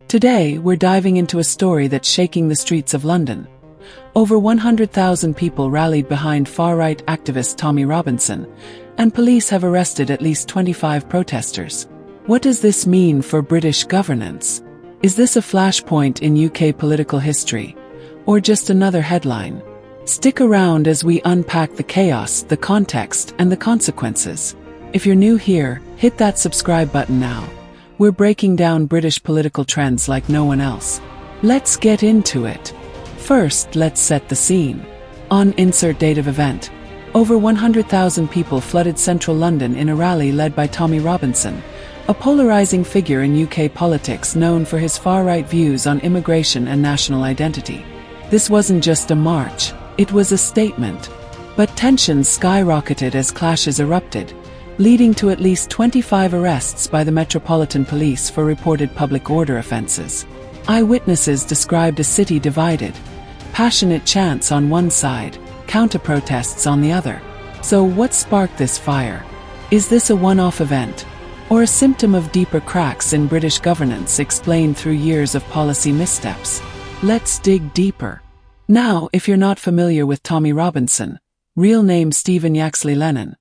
Today, we're diving into a story that's shaking the streets of London. Over 100,000 people rallied behind far-right activist Tommy Robinson, and police have arrested at least 25 protesters. What does this mean for British governance? Is this a flashpoint in UK political history, or just another headline? Stick around as we unpack the chaos, the context, and the consequences. If you're new here, hit that subscribe button now. We're breaking down British political trends like no one else. Let's get into it. First, let's set the scene. On insert date of event. Over 100,000 people flooded central London in a rally led by Tommy Robinson, a polarizing figure in UK politics known for his far-right views on immigration and national identity. This wasn't just a march, it was a statement. But tensions skyrocketed as clashes erupted, leading to at least 25 arrests by the Metropolitan Police for reported public order offences. Eyewitnesses described a city divided, passionate chants on one side, counter-protests on the other. So what sparked this fire? Is this a one-off event, or a symptom of deeper cracks in British governance explained through years of policy missteps? Let's dig deeper. Now, if you're not familiar with Tommy Robinson, real name Stephen Yaxley Lennon,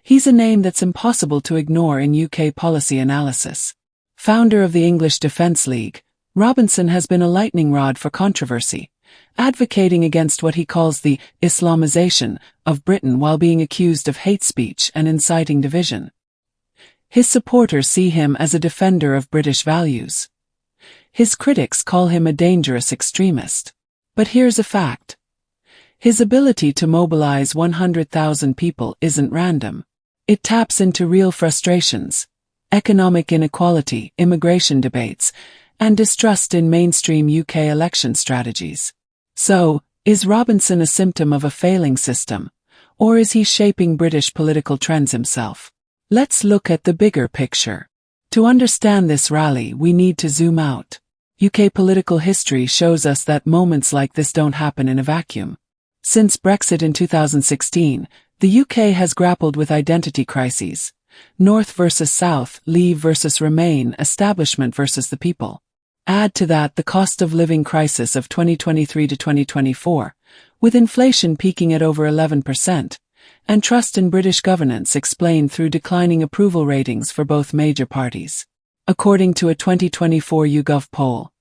he's a name that's impossible to ignore in UK policy analysis. Founder of the English Defence League, Robinson has been a lightning rod for controversy, advocating against what he calls the Islamization of Britain while being accused of hate speech and inciting division. His supporters see him as a defender of British values. His critics call him a dangerous extremist. But here's a fact. His ability to mobilize 100,000 people isn't random. It taps into real frustrations, economic inequality, immigration debates, and distrust in mainstream UK election strategies. So, is Robinson a symptom of a failing system, or is he shaping British political trends himself? Let's look at the bigger picture. To understand this rally, we need to zoom out. UK political history shows us that moments like this don't happen in a vacuum. Since Brexit in 2016, the UK has grappled with identity crises. North versus South, Leave versus Remain, establishment versus the people. Add to that the cost of living crisis of 2023 to 2024, with inflation peaking at over 11%, and trust in British governance explained through declining approval ratings for both major parties. According to a 2024 YouGov poll,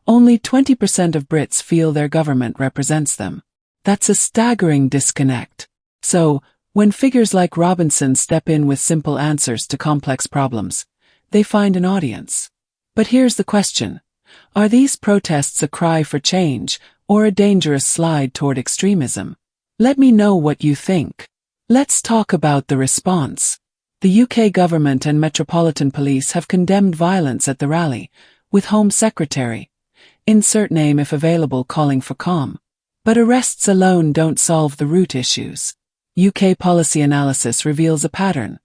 only 20% of Brits feel their government represents them. That's a staggering disconnect. So, when figures like Robinson step in with simple answers to complex problems, they find an audience. But here's the question. Are these protests a cry for change, or a dangerous slide toward extremism? Let me know what you think. Let's talk about the response. The UK government and Metropolitan Police have condemned violence at the rally, with Home Secretary, insert name if available, calling for calm. But arrests alone don't solve the root issues. UK policy analysis reveals a pattern.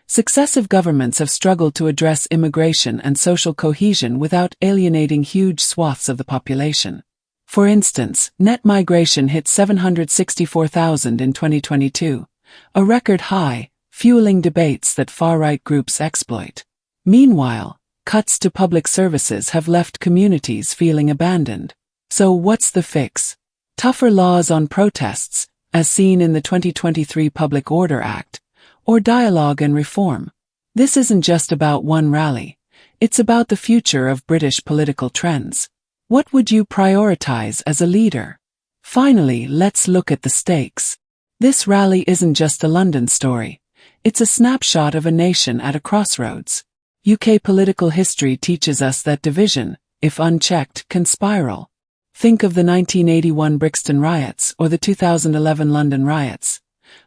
Successive governments have struggled to address immigration and social cohesion without alienating huge swaths of the population. For instance, net migration hit 764,000 in 2022, a record high, fueling debates that far-right groups exploit. Meanwhile, cuts to public services have left communities feeling abandoned. So what's the fix? Tougher laws on protests, as seen in the 2023 Public Order Act, or dialogue and reform? This isn't just about one rally. It's about the future of British political trends. What would you prioritize as a leader? Finally, let's look at the stakes. This rally isn't just a London story. It's a snapshot of a nation at a crossroads. UK political history teaches us that division, if unchecked, can spiral. Think of the 1981 Brixton riots or the 2011 London riots.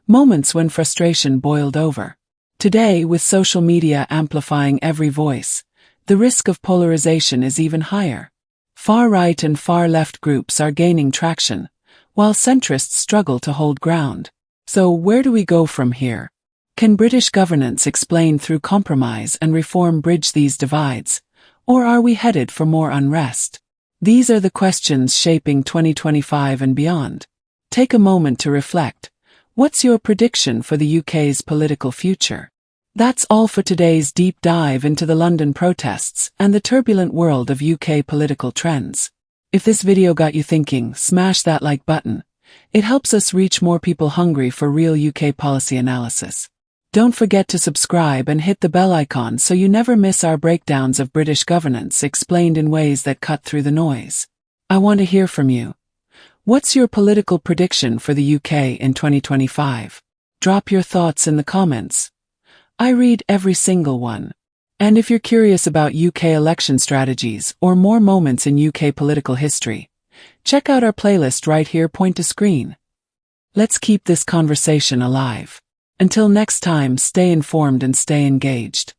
Moments when frustration boiled over. Today, with social media amplifying every voice, the risk of polarization is even higher. Far-right and far-left groups are gaining traction, while centrists struggle to hold ground. So where do we go from here? Can British governance explain through compromise and reform bridge these divides, or are we headed for more unrest? These are the questions shaping 2025 and beyond. Take a moment to reflect. What's your prediction for the UK's political future? That's all for today's deep dive into the London protests and the turbulent world of UK political trends. If this video got you thinking, smash that like button. It helps us reach more people hungry for real UK policy analysis. Don't forget to subscribe and hit the bell icon so you never miss our breakdowns of British governance explained in ways that cut through the noise. I want to hear from you. What's your political prediction for the UK in 2025? Drop your thoughts in the comments. I read every single one. And if you're curious about UK election strategies or more moments in UK political history, check out our playlist right here, point to screen. Let's keep this conversation alive. Until next time, stay informed and stay engaged.